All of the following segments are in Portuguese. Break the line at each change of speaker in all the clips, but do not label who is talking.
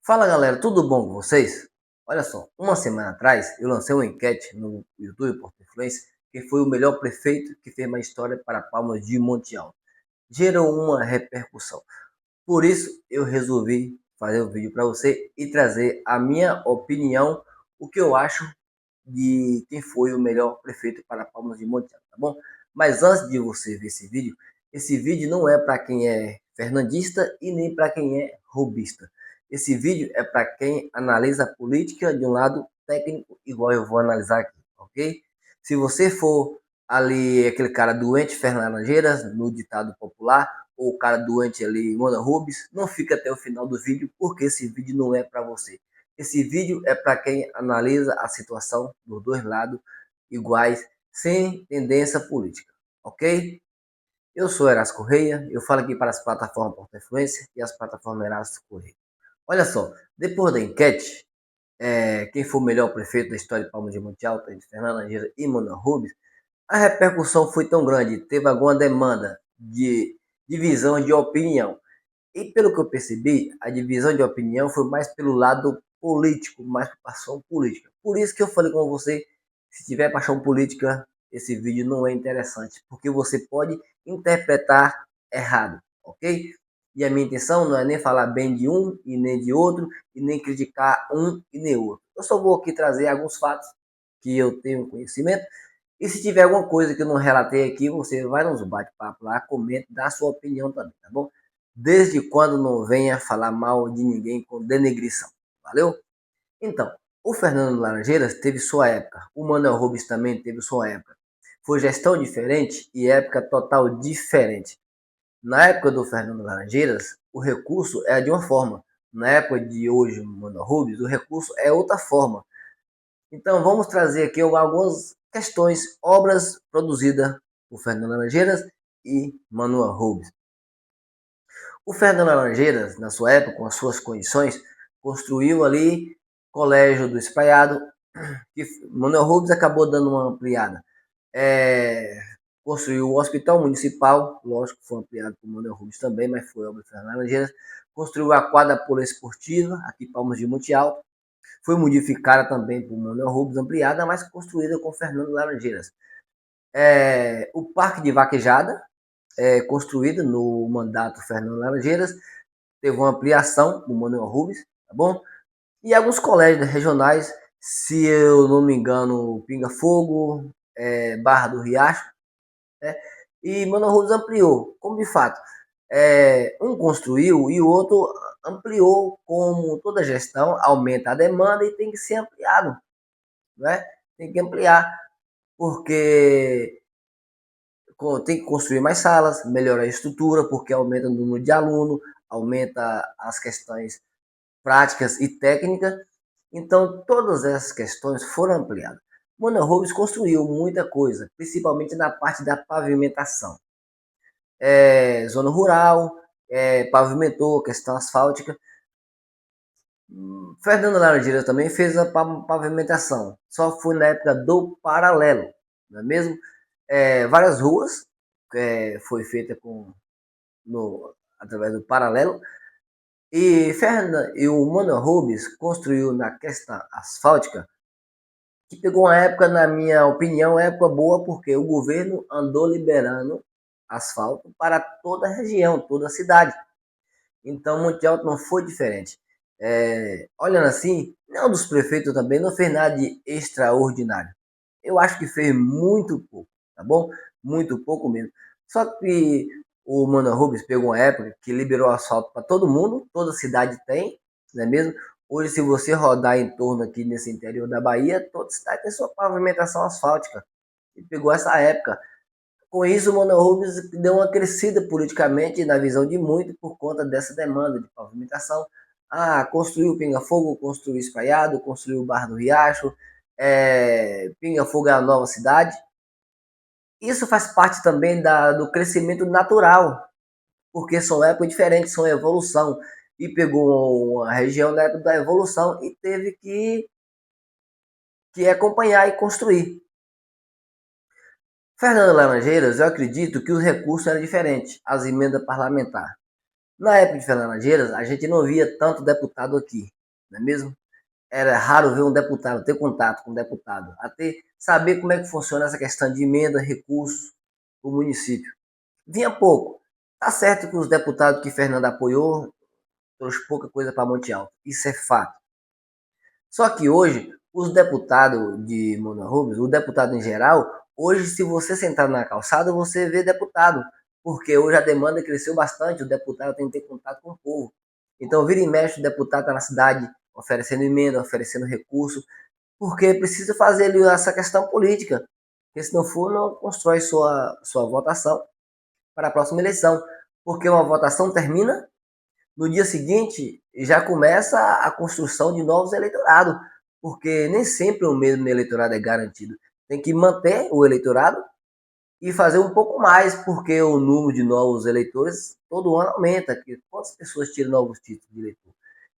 Fala galera, tudo bom com vocês? Olha só, uma semana atrás eu lancei uma enquete no YouTube por Influência que foi o melhor prefeito que fez uma história para Palmas de Monte Alto. Gerou uma repercussão. Por isso eu resolvi fazer o vídeo para você e trazer a minha opinião, o que eu acho de quem foi o melhor prefeito para Palmas de Monte Alto, tá bom? Mas antes de você ver esse vídeo não é para quem é fernandista e nem para quem é rubista. Esse vídeo é para quem analisa a política de um lado técnico, igual eu vou analisar aqui, ok? Se você for ali aquele cara doente, Fernando Laranjeiras, no ditado popular, ou o cara doente ali, Mona Rubens, não fica até o final do vídeo, porque esse vídeo não é para você. Esse vídeo é para quem analisa a situação dos dois lados iguais, sem tendência política, ok? Eu sou Erasmo Correia, eu falo aqui para as plataformas Porta Influência e as plataformas Erasmo Correia. Olha só, depois da enquete, quem foi o melhor prefeito da história de Palmas de Monte Alto, entre Fernando Laranjeira e Mona Rubens, a repercussão foi tão grande, teve alguma demanda de divisão de opinião. E pelo que eu percebi, a divisão de opinião foi mais pelo lado político, mais por paixão política. Por isso que eu falei com você, se tiver paixão política, esse vídeo não é interessante, porque você pode interpretar errado, ok? E a minha intenção não é nem falar bem de um e nem de outro, e nem criticar um e nem outro. Eu só vou aqui trazer alguns fatos que eu tenho conhecimento, e se tiver alguma coisa que eu não relatei aqui, você vai nos bate-papo lá, comenta, dá a sua opinião também, tá bom? Desde quando não venha falar mal de ninguém com denegrição, valeu? Então, o Fernando Laranjeiras teve sua época, o Manuel Rubens também teve sua época. Foi gestão diferente e época total diferente. Na época do Fernando Laranjeiras, o recurso era de uma forma. Na época de hoje, Manuel Rubens, o recurso é outra forma. Então, vamos trazer aqui algumas questões, obras produzidas por Fernando Laranjeiras e Manuel Rubens. O Fernando Laranjeiras, na sua época, com as suas condições, construiu ali Colégio do Espaiado, que Manuel Rubens acabou dando uma ampliada. Construiu o Hospital Municipal, lógico que foi ampliado por Manuel Rubens também, mas foi obra de Fernando Laranjeiras. Construiu a quadra poliesportiva, aqui em Palmas de Monte Alto. Foi modificada também por Manuel Rubens, ampliada, mas construída com Fernando Laranjeiras. O Parque de Vaquejada, construída no mandato Fernando Laranjeiras, teve uma ampliação do Manuel Rubens, tá bom? E alguns colégios regionais, se eu não me engano, Pinga Fogo, Barra do Riacho, né? E Manuel Rubens ampliou, como de fato. Um construiu e o outro ampliou, como toda gestão, aumenta a demanda e tem que ser ampliado, né? Tem que ampliar, porque tem que construir mais salas, melhorar a estrutura, porque aumenta o número de aluno, aumenta as questões práticas e técnicas. Então, todas essas questões foram ampliadas. Manuel Rubens construiu muita coisa, principalmente na parte da pavimentação. Zona rural, pavimentou, questão asfáltica. Fernando Laranjeira também fez a pavimentação, só foi na época do paralelo, não é mesmo? Várias ruas foi feita através do paralelo. E o Manuel Rubens construiu na questão asfáltica, que pegou uma época, na minha opinião, época boa, porque o governo andou liberando asfalto para toda a região, toda a cidade. Então, Monte Alto não foi diferente. Olhando assim, nenhum dos prefeitos também não fez nada de extraordinário. Eu acho que fez muito pouco, tá bom? Muito pouco mesmo. Só que o Manuel Rubens pegou uma época que liberou asfalto para todo mundo, toda cidade tem, não é mesmo? Hoje, se você rodar em torno aqui nesse interior da Bahia, toda cidade tem sua pavimentação asfáltica. E pegou essa época. Com isso, o Manuel Rubens deu uma crescida politicamente na visão de muitos por conta dessa demanda de pavimentação. Construiu Pinga Fogo, construiu Espaiado, construiu Barra do Riacho, Pinga Fogo é a nova cidade. Isso faz parte também do crescimento natural, porque são épocas diferentes, são evolução. E pegou uma região na época da evolução e teve que acompanhar e construir. Fernando Laranjeiras, eu acredito que os recursos eram diferentes, as emendas parlamentares. Na época de Fernando Laranjeiras, a gente não via tanto deputado aqui. não é mesmo? Era raro ver um deputado, ter contato com um deputado, até saber como é que funciona essa questão de emenda, recursos do município. Vinha pouco. Tá certo que os deputados que Fernando apoiou trouxe pouca coisa para Monte Alto. Isso é fato. Só que hoje, os deputados de Mona Rubens, o deputado em geral, hoje, se você sentar na calçada, você vê deputado. Porque hoje a demanda cresceu bastante, o deputado tem que ter contato com o povo. Então, vira e mexe, o deputado está na cidade oferecendo emenda, oferecendo recurso, porque precisa fazer ali essa questão política. Porque se não for, não constrói sua votação para a próxima eleição. Porque uma votação termina, no dia seguinte já começa a construção de novos eleitorados, porque nem sempre o mesmo eleitorado é garantido. Tem que manter o eleitorado e fazer um pouco mais, porque o número de novos eleitores todo ano aumenta. Quantas pessoas tiram novos títulos de eleitor?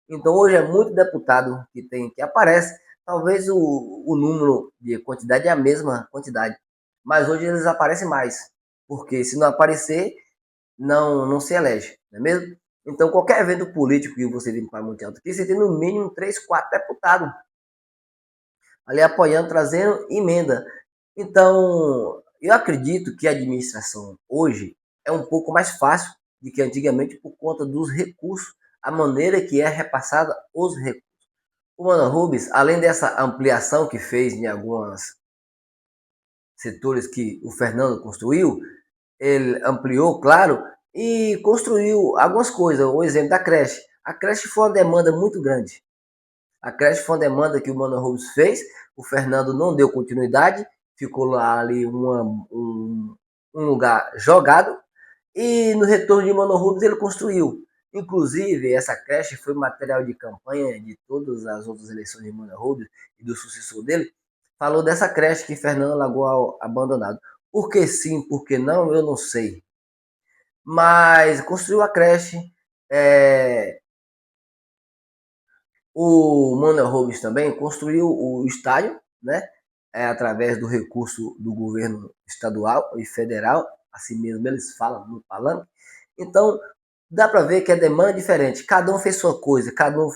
Então hoje é muito deputado que aparece, talvez o número de quantidade é a mesma quantidade, mas hoje eles aparecem mais, porque se não aparecer, não se elege, não é mesmo? Então qualquer evento político que você vem para Monte Alto aqui, você tem no mínimo 3, 4 deputados ali apoiando, trazendo emenda. Então, eu acredito que a administração hoje é um pouco mais fácil do que antigamente por conta dos recursos, a maneira que é repassada os recursos. O Mano Rubens, além dessa ampliação que fez em alguns setores que o Fernando construiu, ele ampliou, claro, e construiu algumas coisas. O exemplo da creche. A creche foi uma demanda muito grande. A creche foi uma demanda que o Mano Rubens fez, o Fernando não deu continuidade, ficou lá ali um lugar jogado, e no retorno de Mano Rubens ele construiu. Inclusive, essa creche foi material de campanha de todas as outras eleições de Mano Rubens e do sucessor dele. Falou dessa creche que Fernando largou abandonado. Por que sim, por que não, eu não sei. Mas construiu a creche. É, o Manuel Rubens também construiu o estádio, né? Através do recurso do governo estadual e federal, assim mesmo eles falam no palanque. Então, dá para ver que a demanda é diferente. Cada um fez sua coisa, cada um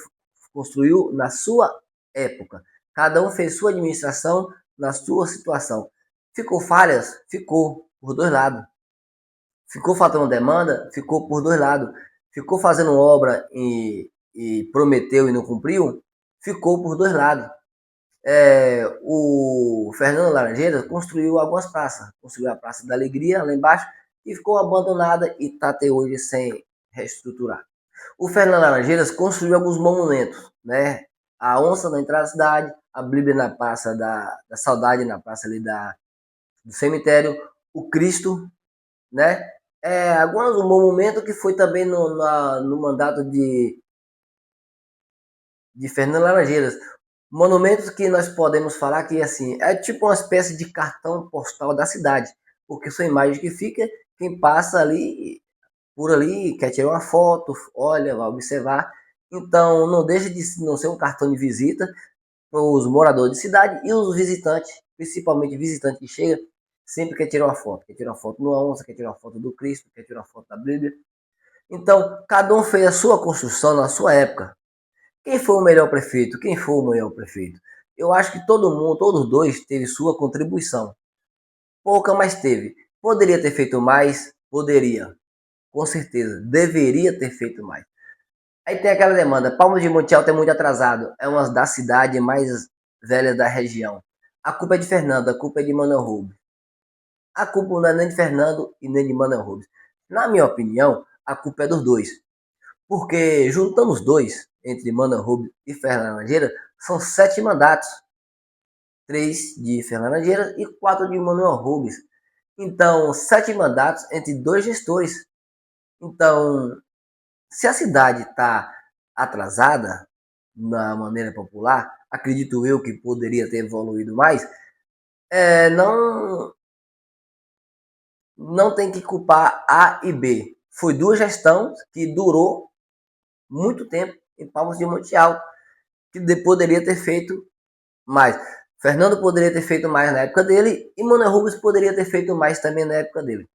construiu na sua época, cada um fez sua administração na sua situação. Ficou falhas? Ficou, por dois lados. Ficou faltando demanda? Ficou por dois lados. Ficou fazendo obra e prometeu e não cumpriu? Ficou por dois lados. O Fernando Laranjeira construiu algumas praças. Construiu a Praça da Alegria lá embaixo e ficou abandonada e está até hoje sem reestruturar. O Fernando Laranjeiras construiu alguns monumentos, né? A onça na entrada da cidade, a Bíblia na Praça da Saudade, na praça ali do cemitério, o Cristo, né? Alguns um monumento que foi também no mandato de Fernando Laranjeiras. Monumentos que nós podemos falar que assim é tipo uma espécie de cartão postal da cidade, porque são imagens que fica quem passa ali por ali quer tirar uma foto, olha, vai observar. Então não deixa de não ser um cartão de visita para os moradores de cidade e os visitantes, principalmente visitantes que chega, sempre quer tirar uma foto. Quer tirar uma foto no onça, quer tirar uma foto do Cristo, quer tirar uma foto da Bíblia. Então, cada um fez a sua construção na sua época. Quem foi o melhor prefeito? Quem foi o melhor prefeito? Eu acho que todo mundo, todos dois, teve sua contribuição. Pouca, mas teve. Poderia ter feito mais? Poderia. Com certeza. Deveria ter feito mais. Aí tem aquela demanda. Palmas de Monte Alto é muito atrasado. É uma das cidades mais velhas da região. A culpa é de Fernando, a culpa é de Manuel Rubens. A culpa não é nem de Fernando e nem de Manuel Rubens. Na minha opinião, a culpa é dos dois. Porque juntando os dois, entre Manuel Rubens e Fernando Laranjeira, são 7 mandatos. 3 de Fernando Laranjeira e 4 de Manuel Rubens. Então, 7 mandatos entre dois gestores. Então, se a cidade está atrasada, na maneira popular, acredito eu que poderia ter evoluído mais, não tem que culpar A e B. Foi duas gestões que durou muito tempo em Palmas de Monte Alto, que poderia ter feito mais. Fernando poderia ter feito mais na época dele e Manuel Rubens poderia ter feito mais também na época dele.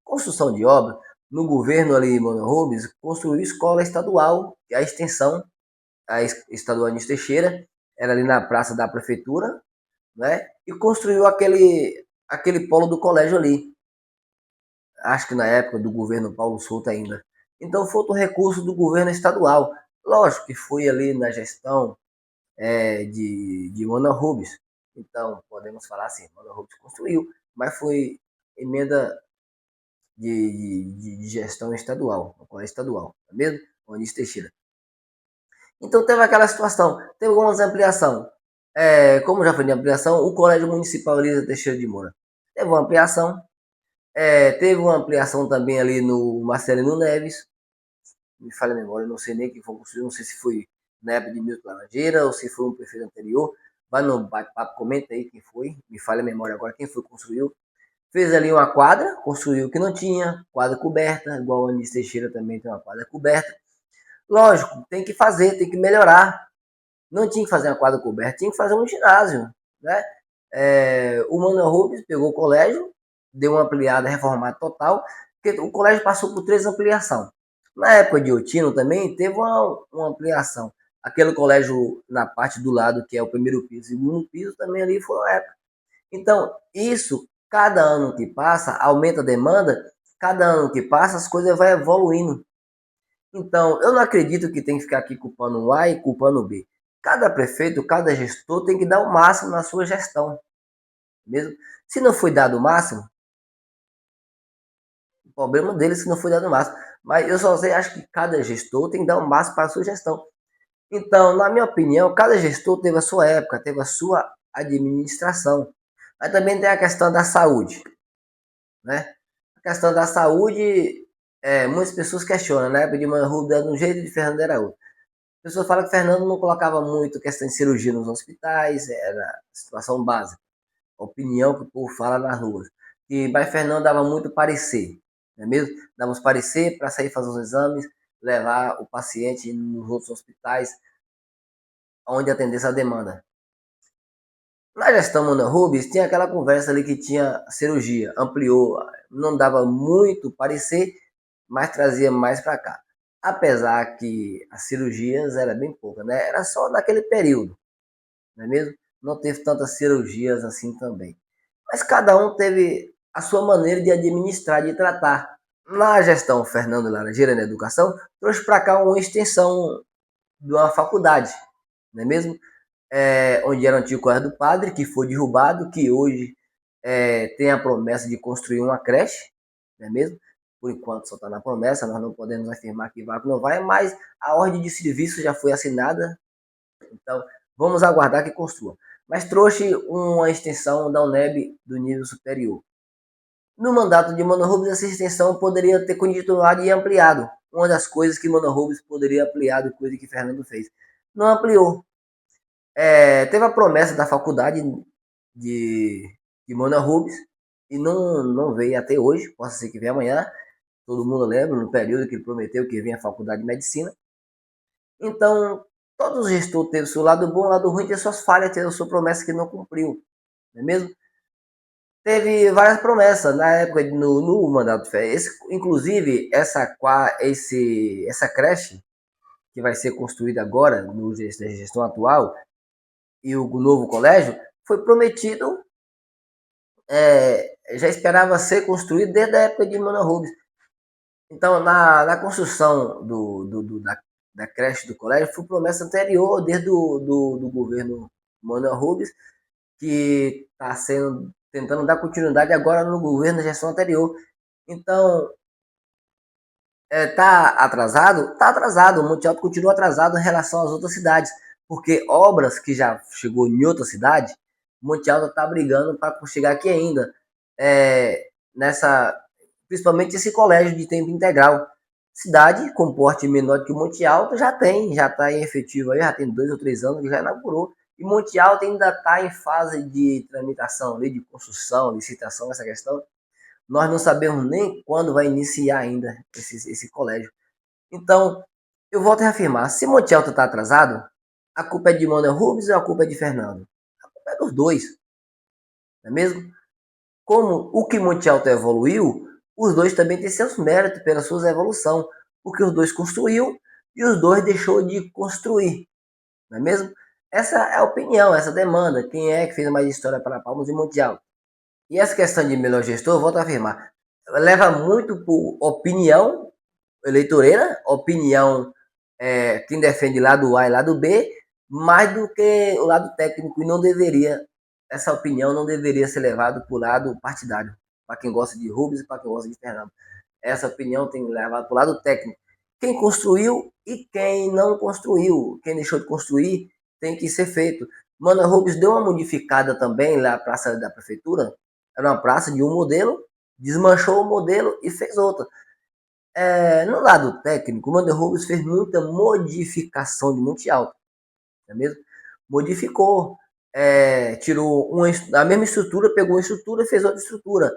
Construção de obra, no governo ali, Manuel Rubens construiu escola estadual, que é a extensão a Estadual Anísio Teixeira, era ali na praça da prefeitura, né? E construiu aquele polo do colégio ali. Acho que na época do governo Paulo Souto ainda. Então foi outro recurso do governo estadual. Lógico que foi ali na gestão de Manoel Rubens. Então, podemos falar assim, Manoel Rubens construiu, mas foi emenda de gestão estadual, no colégio estadual, tá mesmo? O Anísio Teixeira. Então teve aquela situação, teve algumas ampliações. Como já foi de ampliação, o Colégio Municipal Elisa Teixeira de Moura teve uma ampliação. Teve uma ampliação também ali no Marcelino Neves, me falha a memória, não sei nem quem foi construído, não sei se foi na época de Milton Laranjeira ou se foi um prefeito anterior. Vai no bate-papo, comenta aí quem foi, me falha a memória agora quem foi que construiu. Fez ali uma quadra, construiu o que não tinha, quadra coberta, igual o Anísio Teixeira também tem uma quadra coberta. Lógico, tem que fazer, tem que melhorar. Não tinha que fazer uma quadra coberta, tinha que fazer um ginásio, né? O Manoel Rubens pegou o colégio, deu uma ampliada, reformada total, porque o colégio passou por 3 ampliações. Na época de Otino também teve uma ampliação. Aquele colégio na parte do lado, que é o primeiro piso e o segundo piso, também ali foi uma época. Então, isso, cada ano que passa, aumenta a demanda, cada ano que passa, as coisas vão evoluindo. Então, eu não acredito que tem que ficar aqui culpando o A e culpando o B. Cada prefeito, cada gestor tem que dar o máximo na sua gestão. Mesmo se não foi dado o máximo, o problema dele se não foi dado o máximo. Mas eu só sei, acho que cada gestor tem que dar o máximo para a sua gestão. Então, na minha opinião, cada gestor teve a sua época, teve a sua administração. Mas também tem a questão da saúde, né? A questão da saúde, muitas pessoas questionam, né? De Manoel Rubens era de um jeito e de Fernando era outro. A pessoa fala que Fernando não colocava muito questão de cirurgia nos hospitais, era situação básica. A opinião que o povo fala nas ruas. E mas Fernando dava muito parecer, não é mesmo? Dava uns parecer para sair fazer os exames, levar o paciente nos outros hospitais, onde atendesse a demanda. Na gestão Manoel Rubens, tinha aquela conversa ali que tinha cirurgia, ampliou, não dava muito parecer, mas trazia mais para cá. Apesar que as cirurgias eram bem poucas, né? Era só naquele período, não é mesmo? Não teve tantas cirurgias assim também. Mas cada um teve a sua maneira de administrar, de tratar. Na gestão Fernando Laranjeira na educação, trouxe para cá uma extensão de uma faculdade, não é mesmo? Onde era o antigo Colégio do Padre, que foi derrubado, que hoje tem a promessa de construir uma creche, não é mesmo? Por enquanto só está na promessa, nós não podemos afirmar que vai ou não vai, mas a ordem de serviço já foi assinada, então vamos aguardar que construa. Mas trouxe uma extensão da UNEB do nível superior. No mandato de Manoel Rubens, essa extensão poderia ter continuado e ampliado. Uma das coisas que Manoel Rubens poderia ampliar, coisa que Fernando fez. Não ampliou. Teve a promessa da faculdade de, de Manoel Rubens e não veio até hoje, possa ser que venha amanhã. Todo mundo lembra, no período que ele prometeu que vinha a faculdade de medicina. Então, todos os gestores teve o seu lado bom, o lado ruim, teve suas falhas, teve a sua promessa que não cumpriu. Não é mesmo? Teve várias promessas na época, no mandato de fé. Inclusive, essa creche que vai ser construída agora, no gestão atual, e o novo colégio, foi prometido, já esperava ser construído desde a época de Manoel Rubens. Então, na construção da creche do colégio, foi promessa anterior, desde do governo Manoel Rubens, que está tentando dar continuidade agora no governo da gestão anterior. Então, está atrasado? Está atrasado. O Monte Alto continua atrasado em relação às outras cidades, porque obras que já chegou em outra cidade, Monte Alto está brigando para chegar aqui ainda. Principalmente esse colégio de tempo integral. Cidade com porte menor que o Monte Alto já está em efetivo aí, já tem 2 ou 3 anos que já inaugurou. E Monte Alto ainda está em fase de tramitação, de construção, licitação, essa questão. Nós não sabemos nem quando vai iniciar ainda esse colégio. Então, eu volto a reafirmar, se Monte Alto está atrasado, a culpa é de Manoel Rubens ou a culpa é de Fernando? A culpa é dos dois, não é mesmo? Como o que Monte Alto evoluiu, os dois também têm seus méritos pela sua evolução, porque os dois construiu e os dois deixou de construir. não é mesmo? Essa é a opinião, essa demanda. Quem é que fez mais história para Palmas e Monte Alto? E essa questão de melhor gestor, volto a afirmar, leva muito por opinião eleitoreira, opinião quem defende lado A e lado B, mais do que o lado técnico, e não deveria, essa opinião não deveria ser levada para o lado partidário, para quem gosta de Rubens e para quem gosta de Fernando. Essa opinião tem que levar para o lado técnico. Quem construiu e quem não construiu, quem deixou de construir, tem que ser feito. Mano Rubens deu uma modificada também lá na praça da prefeitura, era uma praça de um modelo, desmanchou o modelo e fez outra. No lado técnico, o Wander Rubens fez muita modificação de Monte Alto, não é mesmo? Modificou, tirou a mesma estrutura, pegou uma estrutura e fez outra estrutura.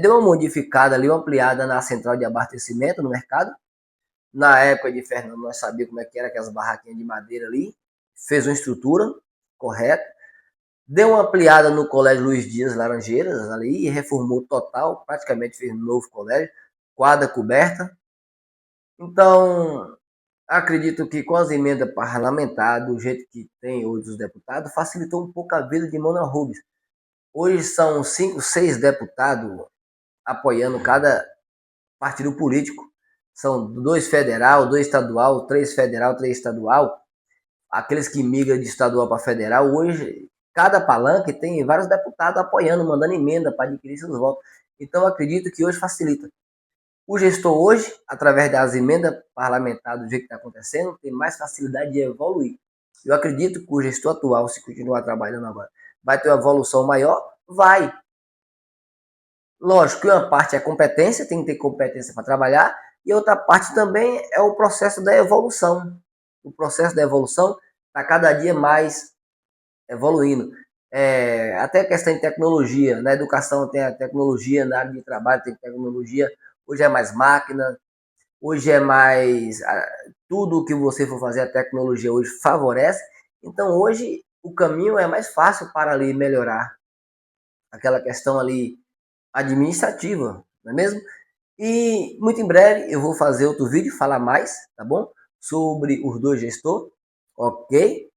Deu uma modificada ali, uma ampliada na central de abastecimento no mercado. Na época de Fernando, nós sabíamos como é que era aquelas barraquinhas de madeira ali. Fez uma estrutura correta. Deu uma ampliada no Colégio Luiz Dias Laranjeiras ali, reformou total, praticamente fez um novo colégio, quadra coberta. Então, acredito que com as emendas parlamentares, do jeito que tem hoje os deputados, facilitou um pouco a vida de Mona Rubens. Hoje são 5, 6 deputados apoiando cada partido político. São 2 federal, 2 estadual, 3 federal, 3 estadual. Aqueles que migram de estadual para federal, hoje, cada palanque tem vários deputados apoiando, mandando emenda para adquirir seus votos. Então, acredito que hoje facilita. O gestor hoje, através das emendas parlamentares do jeito que está acontecendo, tem mais facilidade de evoluir. Eu acredito que o gestor atual, se continuar trabalhando agora, vai ter uma evolução maior? Vai. Lógico que uma parte é competência, tem que ter competência para trabalhar, e outra parte também é o processo da evolução. O processo da evolução está cada dia mais evoluindo. Até a questão de tecnologia, na educação tem a tecnologia, na área de trabalho tem tecnologia, hoje é mais máquina, hoje é mais tudo que você for fazer, a tecnologia hoje favorece. Então hoje o caminho é mais fácil para ali melhorar aquela questão ali administrativa, não é mesmo? E muito em breve eu vou fazer outro vídeo, falar mais, tá bom? Sobre os dois gestores, ok?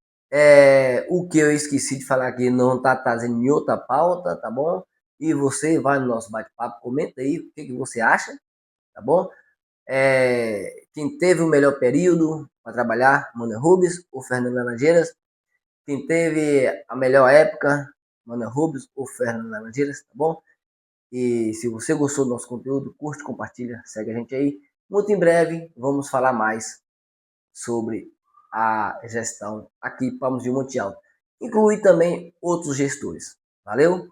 O que eu esqueci de falar aqui não tá trazendo em outra pauta, tá bom? E você vai no nosso bate-papo, comenta aí o que você acha, tá bom? Quem teve o melhor período para trabalhar, Mano Rubens ou Fernando Laranjeiras? Quem teve a melhor época, Mano Rubens ou Fernando Laranjeiras, tá bom? E se você gostou do nosso conteúdo, curte, compartilha, segue a gente aí. Muito em breve vamos falar mais sobre a gestão aqui em Palmas de Monte Alto. Inclui também outros gestores. Valeu?